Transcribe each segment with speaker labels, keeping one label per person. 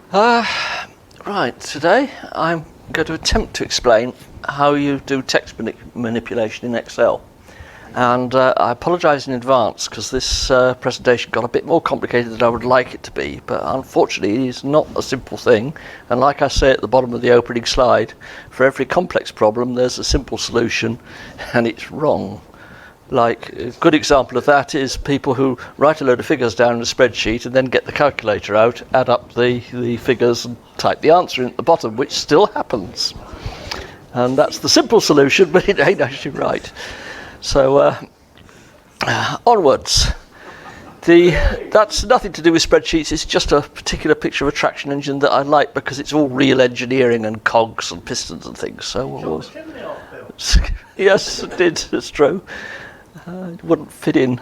Speaker 1: Uh, right, today I'm going to attempt to explain how you do text manipulation in Excel. And I apologise in advance because this presentation got a bit more complicated than I would like it to be, but unfortunately it's not a simple thing. And like I say at the bottom of the opening slide, for every complex problem there's a simple solution, and it's wrong. Like, a good example of that is people who write a load of figures down in a spreadsheet and then get the calculator out, add up the figures and type the answer in at the bottom, which still happens. And that's the simple solution, but it ain't actually right. So onwards. That's nothing to do with spreadsheets, it's just a particular picture of a traction engine that I like because it's all real engineering and cogs and pistons and things. So yes, it did, it's true. It wouldn't fit in.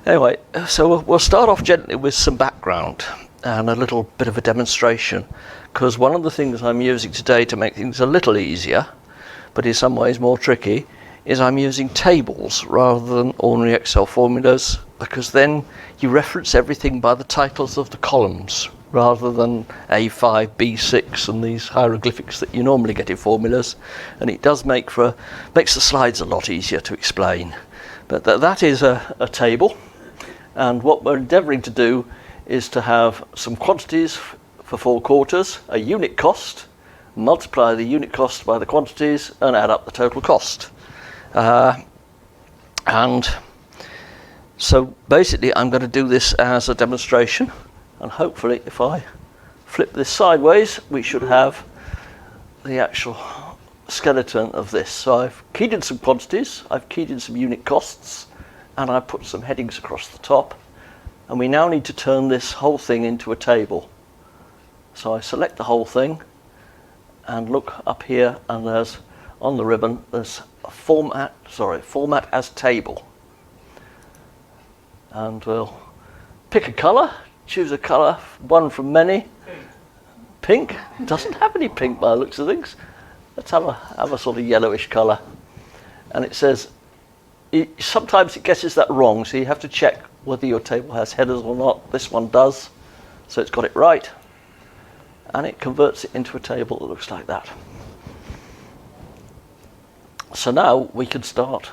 Speaker 1: Anyway, so we'll start off gently with some background and a little bit of a demonstration, because one of the things I'm using today to make things a little easier, but in some ways more tricky, is I'm using tables rather than ordinary Excel formulas, because then you reference everything by the titles of the columns rather than A5, B6 and these hieroglyphics that you normally get in formulas, and it does makes the slides a lot easier to explain. But that is a table, and what we're endeavouring to do is to have some quantities for 4 quarters, a unit cost, multiply the unit cost by the quantities and add up the total cost. And so basically I'm going to do this as a demonstration, and hopefully if I flip this sideways we should have the actual skeleton of this. So I've keyed in some quantities, I've keyed in some unit costs, and I put some headings across the top, and we now need to turn this whole thing into a table. So I select the whole thing and look up here, and there's on the ribbon there's a format as table, and we'll pick a colour, choose a colour, one from many. Pink. It doesn't have any pink by the looks of things. Let's have a sort of yellowish colour. And it says, sometimes it guesses that wrong, so you have to check whether your table has headers or not. This one does, so it's got it right. And it converts it into a table that looks like that. So now we can start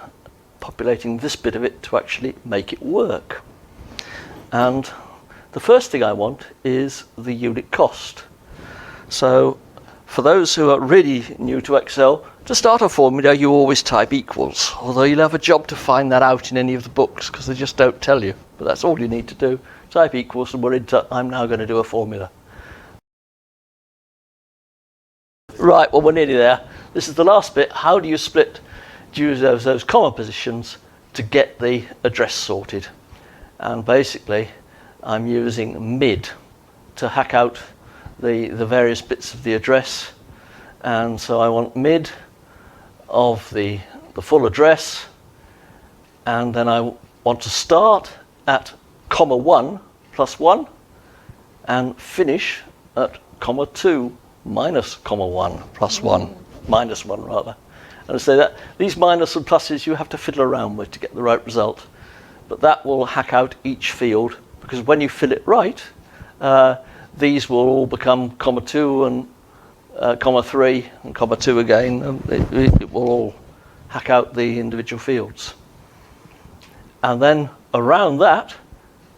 Speaker 1: populating this bit of it to actually make it work. And the first thing I want is the unit cost. So for those who are really new to Excel, to start a formula you always type equals, although you'll have a job to find that out in any of the books because they just don't tell you. But that's all you need to do. Type equals, and we're into, I'm now going to do a formula. Right, well we're nearly there. This is the last bit. How do you use those comma positions to get the address sorted? And basically I'm using mid to hack out the various bits of the address, and so I want mid of the full address, and then I want to start at comma 1 plus 1 and finish at comma 2 minus comma 1 plus 1, minus 1 rather. And so that these minus and pluses you have to fiddle around with to get the right result, but that will hack out each field, because when you fill it right, these will all become comma 2 and comma 3 and comma 2 again, and it will all hack out the individual fields. And then around that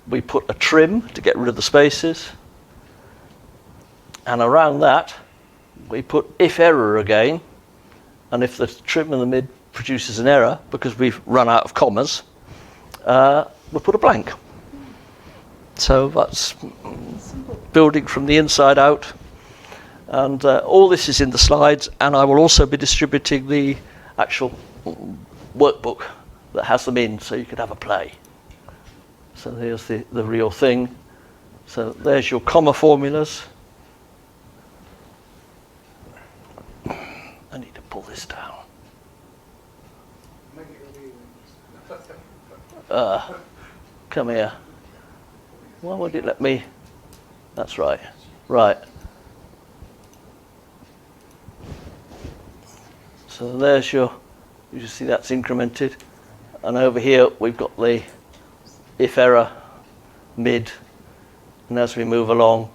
Speaker 1: we put a trim to get rid of the spaces, and around that we put if error again, and if the trim in the mid produces an error because we've run out of commas, we'll put a blank. So that's building from the inside out, and all this is in the slides, and I will also be distributing the actual workbook that has them in, so you can have a play. So here's the real thing. So there's your comma formulas. I need to pull this down. Come here. Why would it let me? That's right. Right. So there's you see that's incremented. And over here we've got the if error, mid, and as we move along,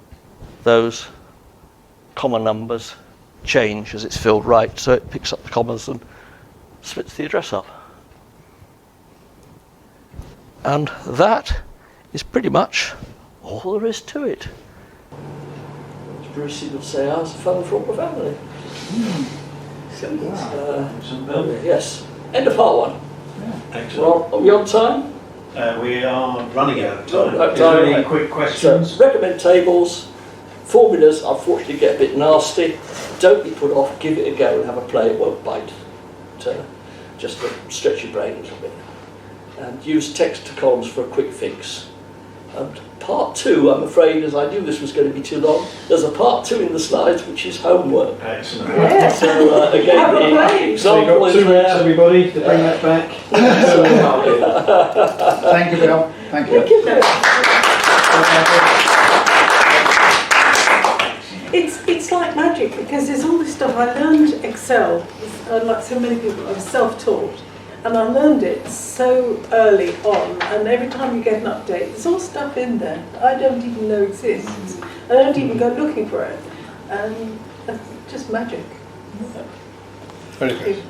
Speaker 1: those comma numbers change as it's filled right, so it picks up the commas and splits the address up. And that is pretty much all there is to it. As Brucey would say, I was fun from the family. Yes. End of part one.
Speaker 2: Yeah. Excellent.
Speaker 1: Are we on time?
Speaker 2: We are running out of time.
Speaker 1: Out of
Speaker 2: Is there
Speaker 1: time.
Speaker 2: any quick questions?
Speaker 1: So, recommend tables. Formulas, unfortunately, get a bit nasty. Don't be put off. Give it a go and have a play. It won't bite. Just to stretch your brain a little bit. And use text to columns for a quick fix. And part two, I'm afraid, as I knew this was going to be too long, there's a part two in the slides which is homework.
Speaker 2: Excellent.
Speaker 3: Yeah.
Speaker 1: So again, the
Speaker 2: So you've
Speaker 1: example
Speaker 2: got
Speaker 1: is
Speaker 2: 2 minutes,
Speaker 1: there.
Speaker 2: everybody, to bring that back.
Speaker 4: Thank you, Bill. Thank you.
Speaker 3: Thank you. It's like magic, because there's all this stuff. I learned Excel, like so many people. I was self-taught, and I learned it so early on. And every time you get an update, there's all stuff in there that I don't even know exists. I don't even go looking for it, and that's just magic.
Speaker 4: Very good.